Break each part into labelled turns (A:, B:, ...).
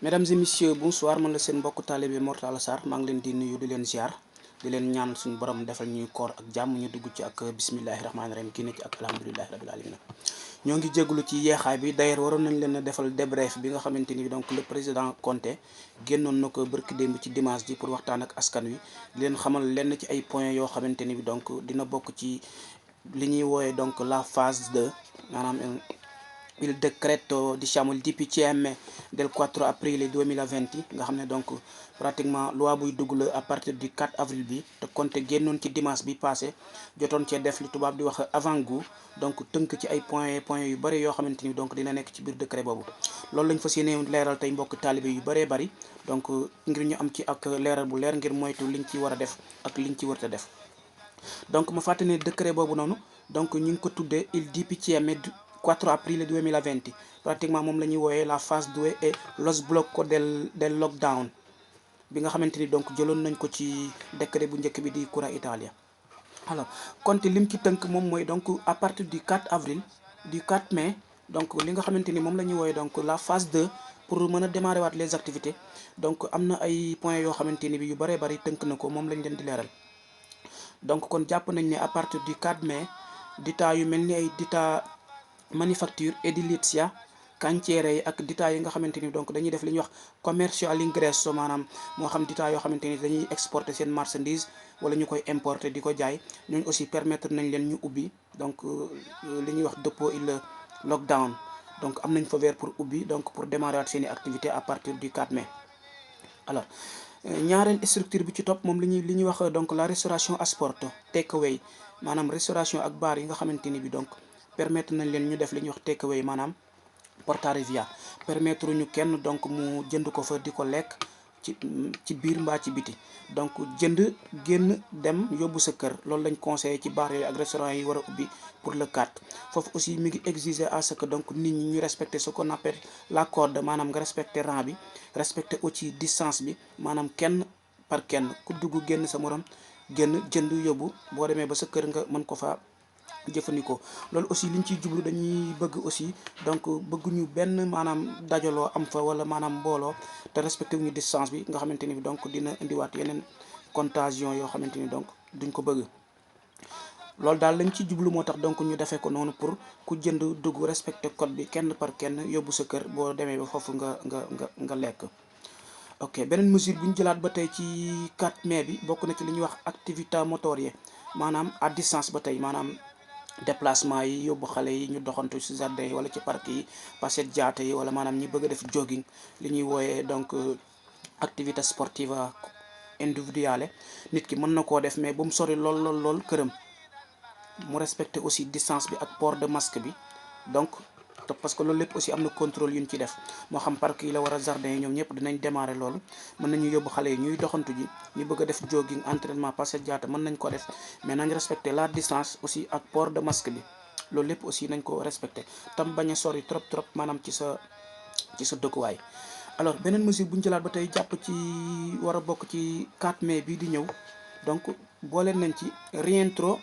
A: Mesdames et messieurs, bonsoir man la seen mbokk taalibe Mor Talla Sarr maa ngi leen di nuyu di leen ziar di leen ñaan suñu borom defal ñuy koor ak jàmm ñu dugg ci ak bismillahi rahmaani rahim génn ci ak alhamdulilahi rabil alamin ñoo ngi jégalu ci yeexaay bi d'ailleurs waroon nañ leen a defal débrief bi nga xamante ni donc le président Conté génnoon na ko bërki démb ci dimanche ji pour waxtaan ak askan wi di leen xamal lenn ci ay points yoo xamante ni donc dina bokk ci li ñuy wooye donc la phase 2 maanaam il decreto diciamo il DPCM del 4 aprile 2020 nga xam ne donc pratiquement loi buy dugg la à partir du 4 avril bi te Conté génnoon ci dimanche bi passé jotoon cee def li tubaab di wax avant-goût donc tënk ci ay points yu bëri yoo xamante ni donc dina nekk ci biir décret boobu loolu lañ fas yéene leeral tey mbokk taalibe yu bëree bëri donc ngir ñu am ci ak leeral bu leer ngir moytu liñ ci war a def ak liñ ci warta def donc ma fàttali ne décret boobu noonu donc ñu ngi ko tuddee il DPCM 4 aprile 2020 pratiquement moom la ñuy wooyee la phase 2 et los blocos del lockdown bi nga xamante ni donc jëloon nañ ko ci décret bu njëkk bi di Cura Italia. alors Conté lim ci tënk moom mooy donc à partir du 4 avril du 4 mai donc li nga xamante ni moom la ñuy wooyee donc la phase 2 pour mën a démarrer waat les activités donc am na ay points yoo xamante ni bi yu bëree bëri tënk na ko moom lañ leen di leeral donc kon jàpp nañ ne à partir du 4 mai ditaa yu mel ni ay ditaa manufacture edilizia cantiere yi ak ditaa yi nga xamante ni donc dañuy def li ñuy wax commercio all'ingresso maanaam moo xam ditaa yoo xamante ni dañuy exporter seen marchandise wala ñu koy importer di ko jaay ñooñu aussi permettre nañ leen ñu ubbi donc li ñuy wax dopo il lockdown donc am nañ fa weer pour ubbi donc pour démarrer waat seen i activité à partir du 4 mai alors ñaareel structure bi ci topp moom li ñuy wax donc la restauration à sport takeaway maanaam restauration ak bar yi nga xamante ni bi donc permettre nañ leen ñu def li ñuy wax takeaway maanaam portarivia permettre ñu kenn donc mu jënd ko fa di ko lekk ci biir mbaa ci biti donc jënd génn dem yóbbu sa kër loolu lañ conseillé ci bar yooyu ak restaurant yi war a ubbi pour le 4 foofu aussi mi ngi exiger à ce que donc nit ñi ñu respecter ce qu'on appelle la corde maanaam nga respecter rang bi respecter aussi distance bi maanaam kenn par kenn ku dugg génn sa morom génn jënd yóbbu boo demee ba sa kër nga mën ko fa jëfandikoo loolu aussi liñ ciy jublu dañuy bëgg aussi donc bëgguñu benn maanaam dajaloo am fa wala maanaam mbooloo te respecté wuñu distance bi nga xamante ni bi donc dina indiwaat yeneen contagion yoo xamante ni donc duñ ko bëgg loolu daal lañ ci jublu moo tax donc ñu defee ko noonu pour ku jënd dugg respecté code bi kenn par kenn yóbbu sa kër boo demee ba foofu nga lekk ok beneen mesure bu ñu jëlaat ba tey ci 4 mai bi bokk na ci li ñuy wax activité motorie maanaam à distance ba tey maanaam déplacement yi yóbbu xale yi ñu doxantu ci jardin yi wala ci parc yi passeggiate yi wala maanaam ñi bëgg a def jogging li ñuy wooyee donc activité sportive individuelle nit ki mën na koo def mais bu mu sori lool këram mu respecter aussi distance bi ak port de masque bi donc parce que loolu lépp aussi am na contrôle yu ñu ci def moo xam parc yi la war a jardin yi ñoom ñëpp dinañ démarrer loolu mën nañu yóbbu xale yi ñuy doxantu ji ñu bëgg a def jogging entraînement passeggiate mën nañ ko def mais nañ respecter la distance aussi ak port de masque bi loolu lépp aussi nañ ko respecter tam bañ a sori trop maanaam ci sa dëkkuwaay. alors beneen mesure bu ñu jëlaat ba tey jàpp ci war a bokk ci 4 mai bii di ñëw donc boole nañ ci rientro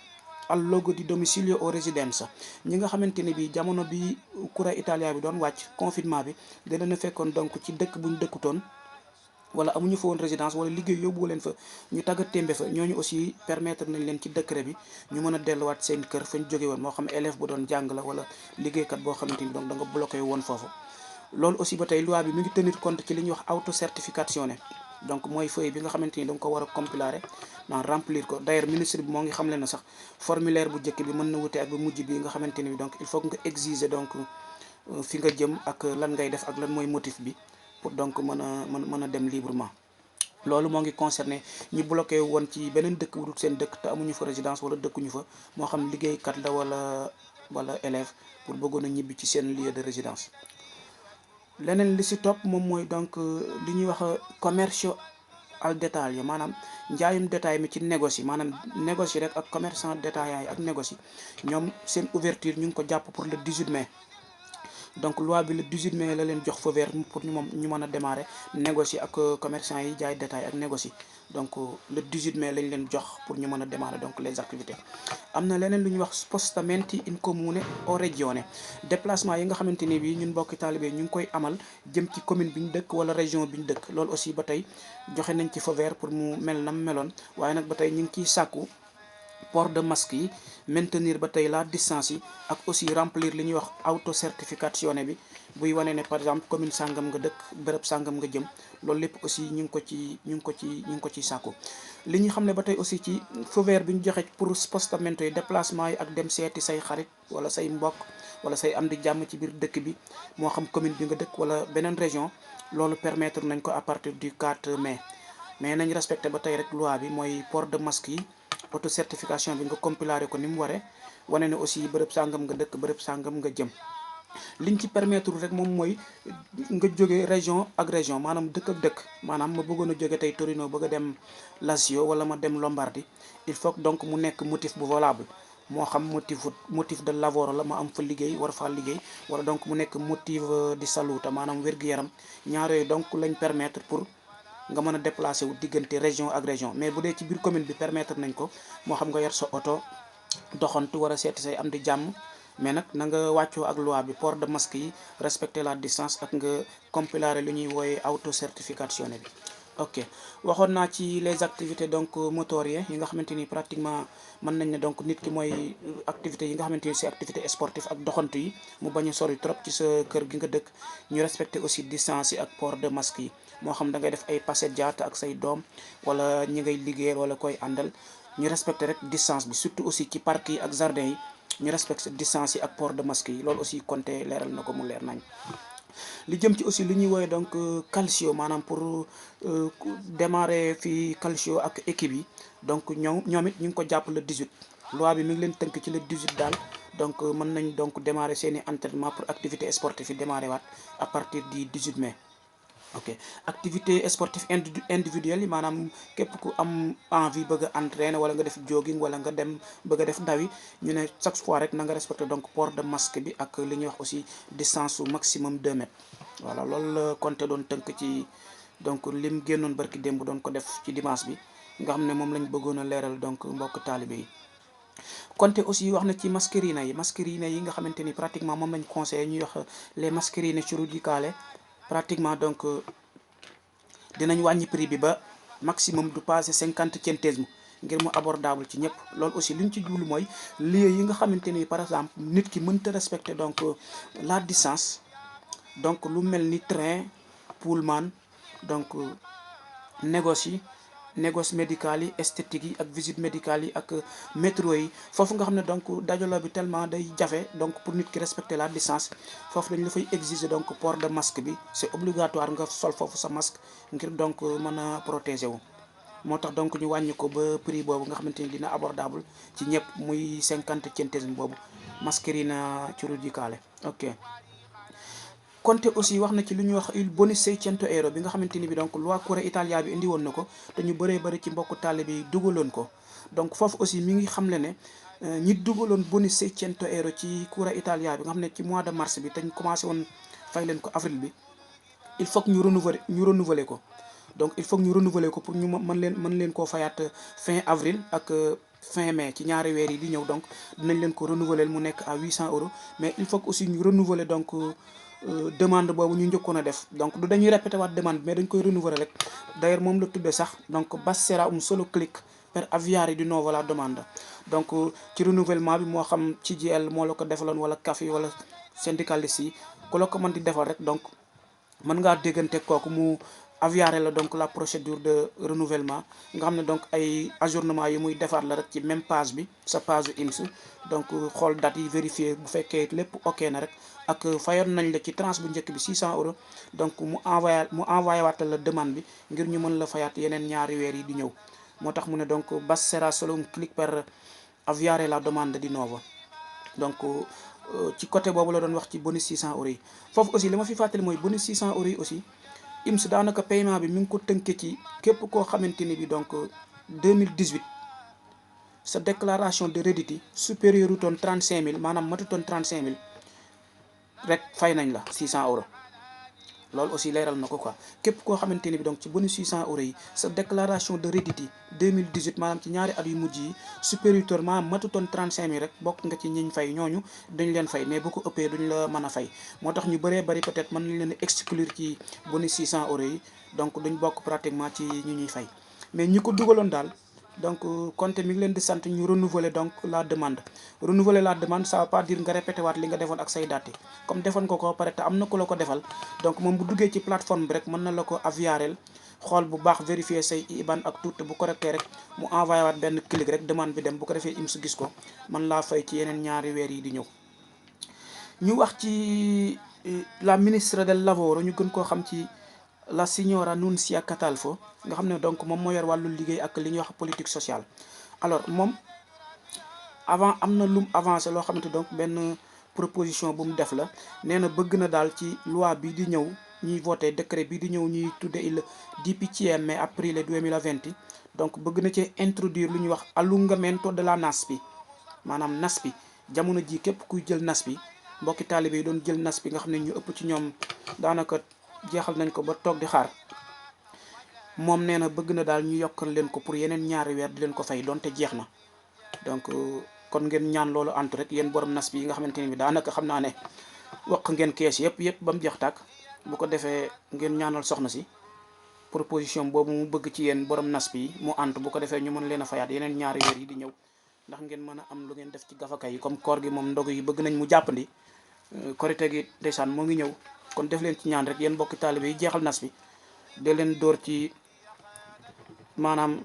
A: al logo di domicilio o residenza ñi nga xamante ni bi jamono bi Cura Italia bi doon wàcc confinement bi da leen a fekkoon donc ci dëkk bu ñu dëkkutoon wala amuñu fa woon résidence wala liggéey yóbbu leen fa ñu tagga témbe fa ñooñu aussi permettre nañ leen ci décret bi ñu mën a delluwaat seen kër fa ñu jóge woon moo xam élève bu doon jàng la wala liggéeykat boo xamante ni donc da nga bloqué woon foofu loolu aussi ba tey loi bi mi ngi tenir compte ci li ñuy wax auto certification donc mooy feuille bi nga xamante ni da nga ko war a compiler dans remplir ko d'ailleurs ministre bi moo ngi xam leen na sax formulaire bu njëkk bi mën na wute ak bu mujj bi nga xamante ni donc il faut nga exiger donc fi nga jëm ak lan ngay def ak lan mooy motif bi pour donc mën a dem librement loolu moo ngi concerné ñi bloqué woon ci beneen dëkk bu dul seen dëkk te amuñu fa résidence wala dëkkuñu fa moo xam liggéeykat la wala élève pour bëggoon a ñibbi ci seen lieu de résidence leneen li si topp moom mooy donc li ñuy wax commercio al détail maanaam njaayum détail mi ci négoce maanaam négoce rek ak commerçant détaillant yi ak négoce ñoom seen ouverture ñu ngi ko jàpp pour le 18 mai donc loi bi le 18 mai la leen jox feu vert pour ñu mën a démarrer négocier ak commerçant yi jaay détail ak négocier donc le 18 mai lañ leen jox pour ñu mën a démarrer donc les activités. am na leneen lu ñuy wax spostamenti in comune o regione déplacement yi nga xamante ni bii ñun mbokki taalibe ñu ngi koy amal jëm ci commune bi ñu dëkk wala région bi ñu dëkk loolu aussi ba tey joxe nañ ci feu vert pour mu mel nam meloon waaye nag ba tey ñu ngi ciy sàkku port de masque yi maintenir ba tey la distance yi ak aussi remplir li ñuy wax auto certification bi buy wane ne par exemple commune sangam nga dëkk bërëb sangam nga jëm loolu lépp aussi ñu ngi ko ci sàkku li ñu xam ne ba tey aussi ci feu vert bi ñu joxe pour spostamento yi déplacement yi ak dem seeti say xarit wala say mbokk wala say am di jàmm ci biir dëkk bi moo xam commune bi nga dëkk wala beneen région loolu permettre nañ ko à partir du 4 mai mais nañ respecté ba tey rek loi bi mooy port de masque yi auto certification bi nga compilé ko ni mu waree wane ne aussi bërëb sàngam nga dëkk bërëb sàngam nga jëm liñ ci permettre rek moom mooy nga jóge région ak région maanaam dëkk ak dëkk maanaam ma bëggoon a jóge tey Torino bëgg a dem Lazio wala ma dem Lombardie il faut donc mu nekk motif bu valable moo xam motif de lavoro la ma am fa liggéey war faa liggéey wala donc mu nekk motif di salute maanaam wér-gu-yaram ñaar yooyu donc lañ permettre pour nga mën a déplacé wu diggante région ak région mais bu dee ci biir commune bi permettre nañ ko moo xam nga yor sa oto doxantu war a seeti say am di jàmm mais nag na nga wàccoo ak loi bi port de masque yi respecter la distance ak nga compiler lu ñuy wooye auto certification bi. ok waxoon naa ci les activités donc motorières yi nga xamante ni pratiquement mën nañ ne donc nit ki mooy activités yi nga xamante ni c'est activité sportive ak doxantu yi mu bañ a sori trop ci sa kër gi nga dëkk ñu respecter aussi distance yi ak port de masque yi moo xam da ngay def ay passeggiate ak say doom wala ñi ngay liggéeyal wala koy àndal ñu respecter rek distance bi surtout aussi ci parc yi ak jardin yi ñu respecter distance yi ak port de masque yi loolu aussi Conté leeral na ko mu leer nañ li jëm ci aussi li ñuy woowee donc calcio maanaam pour démarrer fii calcio ak équipe yi donc ñoom it ñu ngi ko jàpp le 18 loi bi mi ngi leen tënk ci le 18 daal donc mën nañ donc démarrer seeni entraînement pour activité sportive yi démarrer waat à partir du 18 mai. ok activité sportive individuelle yi maanaam képp ku am envie bëgg a entraîner wala nga def jogging wala nga dem bëgg a def dawi ñu ne chaque fois rek na nga respecter donc port de masque bi ak li ñuy wax aussi distance su maximum 2 mètres voilà loolu la Conté doon tënk ci donc lim génnoon barki démb doon ko def ci dimanche bi nga xam ne moom lañ bëggoon a leeral donc mbokk taalibe yi. Conté aussi wax na ci mascherine yi nga xamante ni pratiquement moom lañ conseillé ñuy wax les mascherine chirurgicales pratiquement donc dinañ wàññi prix bi ba maximum du passé 50 centesmes ngir mu abordable ci ñëpp loolu aussi li ñu ci jublu mooy lieu yi nga xamante ni par exemple nit ki mënta respecter donc la distance donc lu mel ni train pullman donc négoce médical yi esthétique yi ak visite médicale yi ak métro yi foofu nga xam ne donc dajaloo bi tellement day jafe donc pour nit ki respecter la distance foofu dañ la fay exiger donc port de masque bi c'est obligatoire nga sol foofu sa masque ngir donc mën a protéger wu moo tax donc ñu wàññi ko ba prix boobu nga xamante ni dina abordable ci ñëpp muy 50 centesimi boobu mascherina chirurgicale ok. Conté aussi wax na ci lu ñuy wax il bonus 600 euro bi nga xamante ni bi donc loi Cura Italia bi indi woon na ko te ñu bëree bëri ci mbokku taalibe bi dugaloon ko donc foofu aussi mi ngi xamle ne ñi dugaloon bonus 600 euro ci Cura Italia bi nga xam ne ci mois de mars bi te ñu commencé woon fay leen ko avril bi il faut que ñu renouveler ko donc il faut que ñu renouveler ko pour ñu mën leen koo fayaat fin avril ak fin mai ci ñaari weer yi di ñëw donc dinañ leen ko renouveler mu nekk à 800 euros mais il faut que aussi ñu renouveler donc demande boobu ñu njëkkoon a def donc du dañuy répété waat demande mais dañ koy renouveler rek d'ailleurs moom la tudde sax donc basterà un solo clic per avviare di nuovo la domanda donc ci renouvellement bi moo xam ci GL moo la ko defaloon wala CAF yi wala syndicaliste yi ku la ko mën di defal rek donc mën ngaa déggante kooku mu avviare la donc la procédure de renouvellement nga xam ne donc ay ajournement yi muy defaat la rek ci même page bi sa page IMS donc xool date yi vérifier bu fekkee lépp ok na rek ak fayoon nañ la ci tranche bu njëkk bi 600 euros donc mu envoyé waatal la demande bi ngir ñu mën la fayaat yeneen ñaari weer yi di ñëw moo tax mu ne donc basterà solo un clic per avviare la domanda di nuovo donc ci côté boobu la doon wax ci bonus 600 euros yi foofu aussi li ma fi fàttali mooy bonus 600 euros yi aussi IMS daanaka paiement bi mi ngi ko tënkee ci képp koo xamante ni bi donc 2018 sa déclaration de redditi supérieur utoon 35000 maanaam matutoon 35000 rek fay nañ la 600 € loolu aussi leeral na ko quoi képp koo xamante ni bi donc ci bonus 600 € yi sa déclaration de Reddit yi 2018 maanaam ci ñaari at yu mujj yi supérieur maanaam matutoon 35 000 rek bokk nga ci ñiñ fay ñooñu dañ leen fay mais bu ko ëppee duñ la mën a fay moo tax ñu bëree bëri peut-être mën nañ leen exclure ci bonus 600 € yi donc duñ bokk pratiquement ci ñu ñuy fay mais ñi ko dugaloon daal donc Konté mi ngi leen di sant ñu renouveler donc la demande ça veut pas dire nga répété waat li nga defoon ak say date comme defoon ko pare te am na ku la ko defal donc moom bu duggee ci plateforme bi rek mën na la ko aviarel xool bu baax vérifier say IBAN ak tout bu correcté rek mu envoyé waat benn clic rek demande bi dem bu ko defee IMS gis ko mën laa fay ci yeneen ñaari weer yi di ñëw. ñu wax ci la ministre del lavoro ñu gën koo xam ci la signora Nunzia Catalfo nga xam ne donc moom moo yor wàllu liggéey ak li ñuy wax politique sociale. alors moom avant am na lum avancé loo xamante donc benn proposition bu mu def la nee na bëgg na daal ci loi bi di ñëw ñuy voté décret bi di ñëw ñuy tudde il 10 aprile 2020 donc bëgg na ci introduire lu ñuy wax allungamento de la NASPI maanaam NASPI jamono ji képp kuy jël NASPI mbokki taalibe yi doon jël NASPI nga xam ne ñu ëpp ci ñoom daanaka jeexal nañ ko ba toog di xaar moom nee na bëgg na daal ñu yokkal leen ko pour yeneen ñaari weer di leen ko fay donte jeex na donc kon ngeen ñaan loolu antu rek yéen borom NASPI yi nga xamante ne bi daanaka xam naa ne wax ngeen kees yëpp ba mu jeex tàkk bu ko defee ngeen ñaanal soxna si proposition boobu mu bëgg ci yéen borom NASPI yi mu antu bu ko defee ñu mën leen a fayaat yeneen ñaari weer yi di ñëw ndax ngeen mën a am lu ngeen def ci gafaka yi comme koor gi moom ndogu yi bëgg nañ mu jàppandi korite gi ndeysaan moo ngi ñëw kon def leen ci ñaan rek yéen mbokki taalibe yi jeexal NASPI de leen door ci maanaam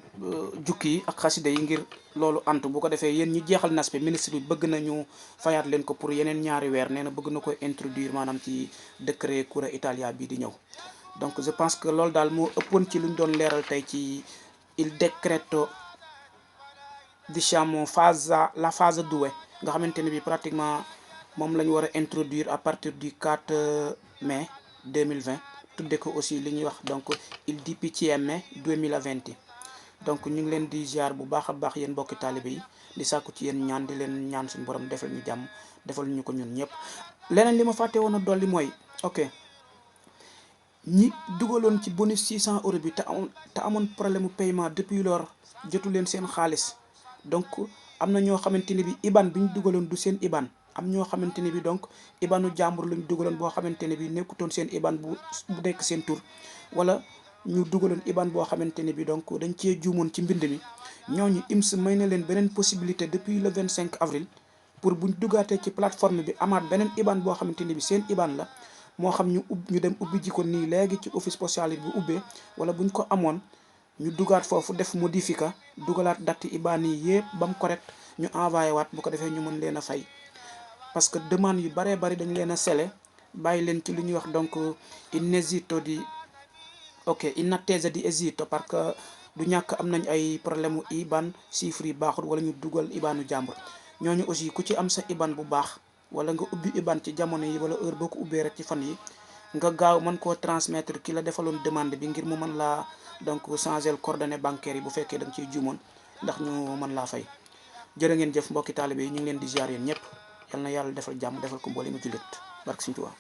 A: jukki yi ak xasida yi ngir loolu antu bu ko defee yéen ñi jeexal NASPI ministre bi bëgg nañu fayaat leen ko pour yeneen ñaari weer nee na bëgg na ko introduire maanaam ci décret Cura Italia bii di ñëw donc je pense que loolu daal moo ëppoon ci luñ doon leeral tey ci il decreto diciamo la phase 2 nga xamante ne bi pratiquement moom la ñu war a introduire à partir du 4 mai 2020 tudde ko aussi li ñuy wax donc il 10 2020 donc ñu ngi leen di ziar bu baax a baax yéen mbokki taalibe yi di sàkku ci yéen ñaan di leen ñaan suñu borom defal ñu jàmm defal ñu ko ñun ñëpp. leneen li ma fàtte woon a dolli mooy ok ñi dugaloon ci bonus 600 € bi te amoon problème mu paiement depuis lors jotu leen seen xaalis donc am na ñoo xamante ni bi IBAN bi ñu dugaloon du seen IBAN. am ñoo xamante ne bi donc IBANu jàmbur lañu dugaloon boo xamante ne bi nekkutoon seen IBAN bu nekk seen tur wala ñu dugaloon IBAN boo xamante ne bi donc dañ cee juumoon ci mbind mi ñooñu IMS may na leen beneen possibilité depuis le 25 avril pour buñ dugaatee ci plateforme bi amaat beneen IBAN boo xamante ne bi seen IBAN la moo xam ñu dem ubbi ji ko nii léegi ci office postal bu ubbee wala buñ ko amoon ñu dugaat foofu def modifica dugalaat date IBAN yi yëpp ba mu correct ñu envoyé waat bu ko defee ñu mën leen a fay parce que demande yu baree bari dañ leen a sele bàyyi leen ci lu ñuy wax donc inesito di ok inattesa di esito parce que du ñàkk am nañ ay problème mu IBAN chiffre yi baaxul wala ñu dugal IBANu jàmbur ñooñu aussi ku ci am sa IBAN bu baax wala nga ubbi IBAN ci jamono yi wala heure boo ko ubbee rek ci fan yi nga gaaw mën koo transmettre ki la defaloon demande bi ngir mu mën laa donc changer coordonnées bancaires yi bu fekkee da nga ciy juumoon ndax ñu mën laa fay jërë ngeen jëf mbokki taalibe yi ñu ngi leen di ziar yéen ñëpp yal na yàlla defal jàmm defal ko mboolem jullit barke Sëñ Tuubaa